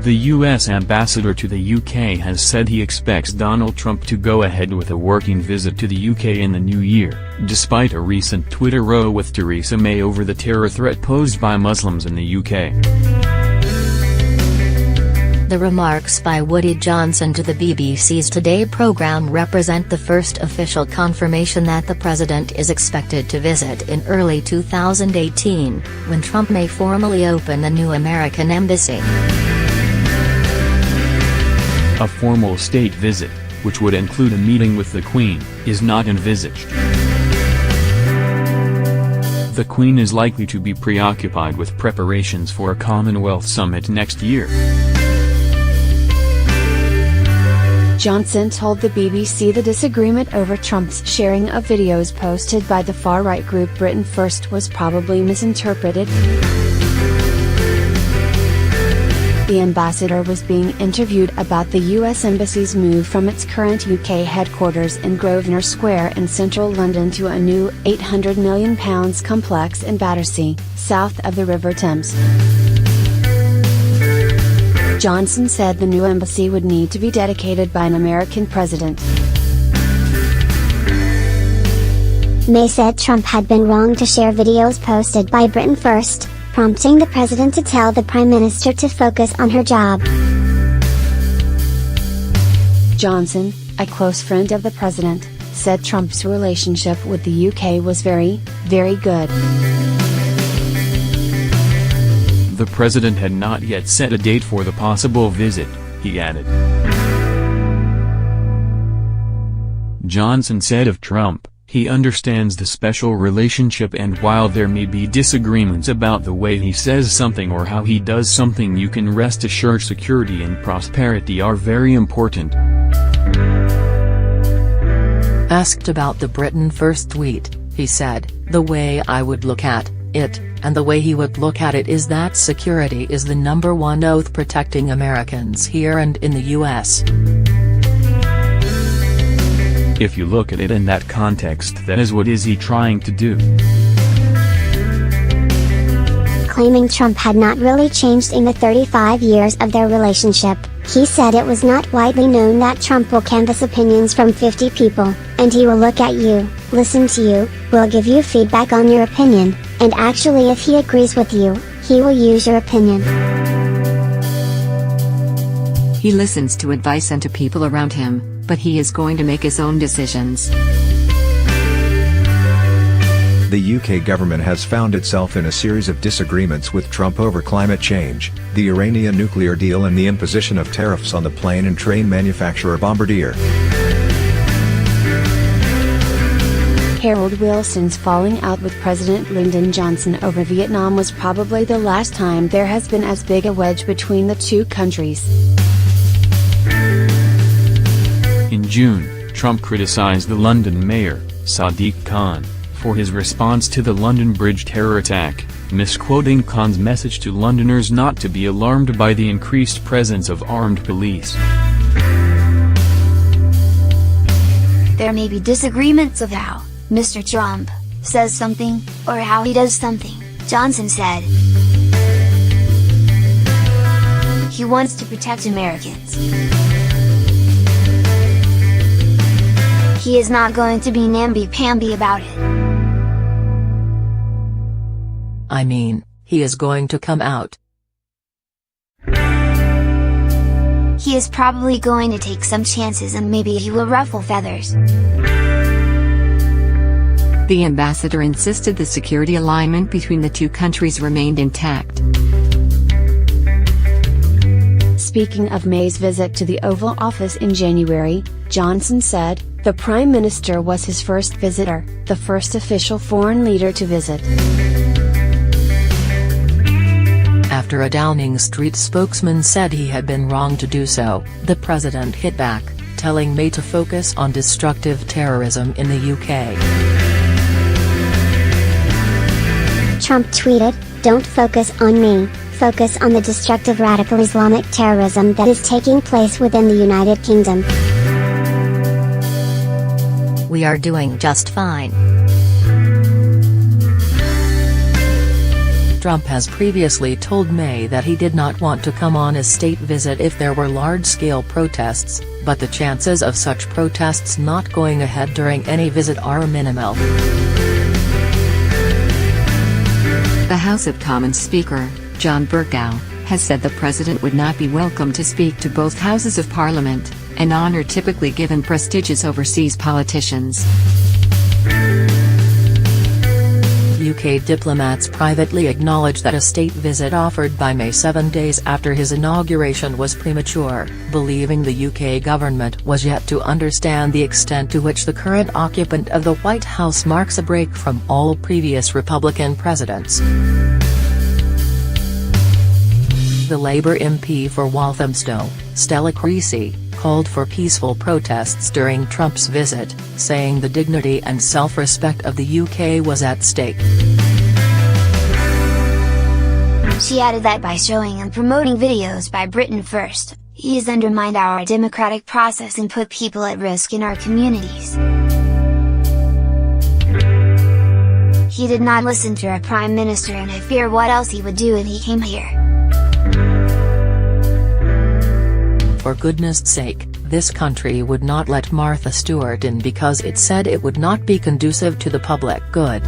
The U.S. ambassador to the UK has said he expects Donald Trump to go ahead with a working visit to the UK in the new year, despite a recent Twitter row with Theresa May over the terror threat posed by Muslims in the UK. The remarks by Woody Johnson to the BBC's Today programme represent the first official confirmation that the president is expected to visit in early 2018, when Trump may formally open the new American embassy. A formal state visit, which would include a meeting with the Queen, is not envisaged. The Queen is likely to be preoccupied with preparations for a Commonwealth summit next year. Johnson told the BBC the disagreement over Trump's sharing of videos posted by the far-right group Britain First was probably misinterpreted. The ambassador was being interviewed about the US Embassy's move from its current UK headquarters in Grosvenor Square in central London to a new £800 million complex in Battersea, south of the River Thames. Johnson said the new embassy would need to be dedicated by an American president. May said Trump had been wrong to share videos posted by Britain First, prompting the president to tell the Prime Minister to focus on her job. Johnson, a close friend of the president, said Trump's relationship with the UK was very, very good. The president had not yet set a date for the possible visit, he added. Johnson said of Trump, he understands the special relationship, and while there may be disagreements about the way he says something or how he does something, you can rest assured security and prosperity are very important. Asked about the Britain First tweet, he said, "The way I would look at it, and the way he would look at it, is that security is the #1 oath protecting Americans here and in the US." If you look at it in that context, that is what is he trying to do. Claiming Trump had not really changed in the 35 years of their relationship, he said it was not widely known that Trump will canvass opinions from 50 people, and he will look at you, listen to you, will give you feedback on your opinion, and actually if he agrees with you, he will use your opinion. He listens to advice and to people around him, but he is going to make his own decisions. The UK government has found itself in a series of disagreements with Trump over climate change, the Iranian nuclear deal, and the imposition of tariffs on the plane and train manufacturer Bombardier. Harold Wilson's falling out with President Lyndon Johnson over Vietnam was probably the last time there has been as big a wedge between the two countries. In June, Trump criticized the London mayor, Sadiq Khan, for his response to the London Bridge terror attack, misquoting Khan's message to Londoners not to be alarmed by the increased presence of armed police. There may be disagreements of how Mr. Trump says something, or how he does something, Johnson said. He wants to protect Americans. He is not going to be namby-pamby about it. I mean, he is going to come out. He is probably going to take some chances, and maybe he will ruffle feathers. The ambassador insisted the security alignment between the two countries remained intact. Speaking of May's visit to the Oval Office in January, Johnson said, the Prime Minister was his first visitor, the first official foreign leader to visit. After a Downing Street spokesman said he had been wrong to do so, the president hit back, telling May to focus on destructive terrorism in the UK. Trump tweeted, "Don't focus on me, focus on the destructive radical Islamic terrorism that is taking place within the United Kingdom. We are doing just fine." Trump has previously told May that he did not want to come on a state visit if there were large-scale protests, but the chances of such protests not going ahead during any visit are minimal. The House of Commons Speaker, John Bercow, has said the president would not be welcome to speak to both houses of parliament, an honor typically given prestigious overseas politicians. UK diplomats privately acknowledged that a state visit offered by May 7 days after his inauguration was premature, believing the UK government was yet to understand the extent to which the current occupant of the White House marks a break from all previous Republican presidents. The Labour MP for Walthamstow, Stella Creasy, called for peaceful protests during Trump's visit, saying the dignity and self-respect of the UK was at stake. She added that by showing and promoting videos by Britain First, he has undermined our democratic process and put people at risk in our communities. He did not listen to our Prime Minister, and I fear what else he would do if he came here. For goodness sake, this country would not let Martha Stewart in because it said it would not be conducive to the public good.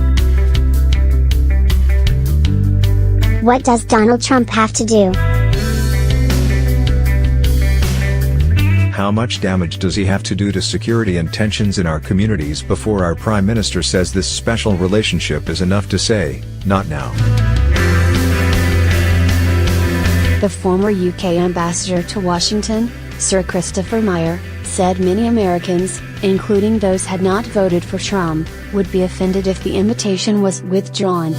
What does Donald Trump have to do? How much damage does he have to do to security and tensions in our communities before our Prime Minister says this special relationship is enough to say, not now? The former UK ambassador to Washington, Sir Christopher Meyer, said many Americans, including those had not voted for Trump, would be offended if the invitation was withdrawn.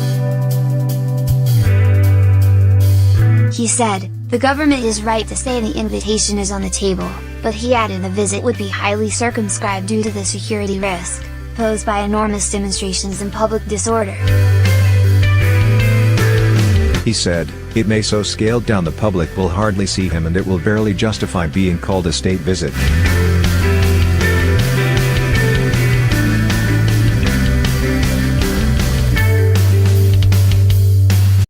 He said, "The government is right to say the invitation is on the table," but he added the visit would be highly circumscribed due to the security risk posed by enormous demonstrations and public disorder. He said, "It may so scaled down the public will hardly see him and it will barely justify being called a state visit."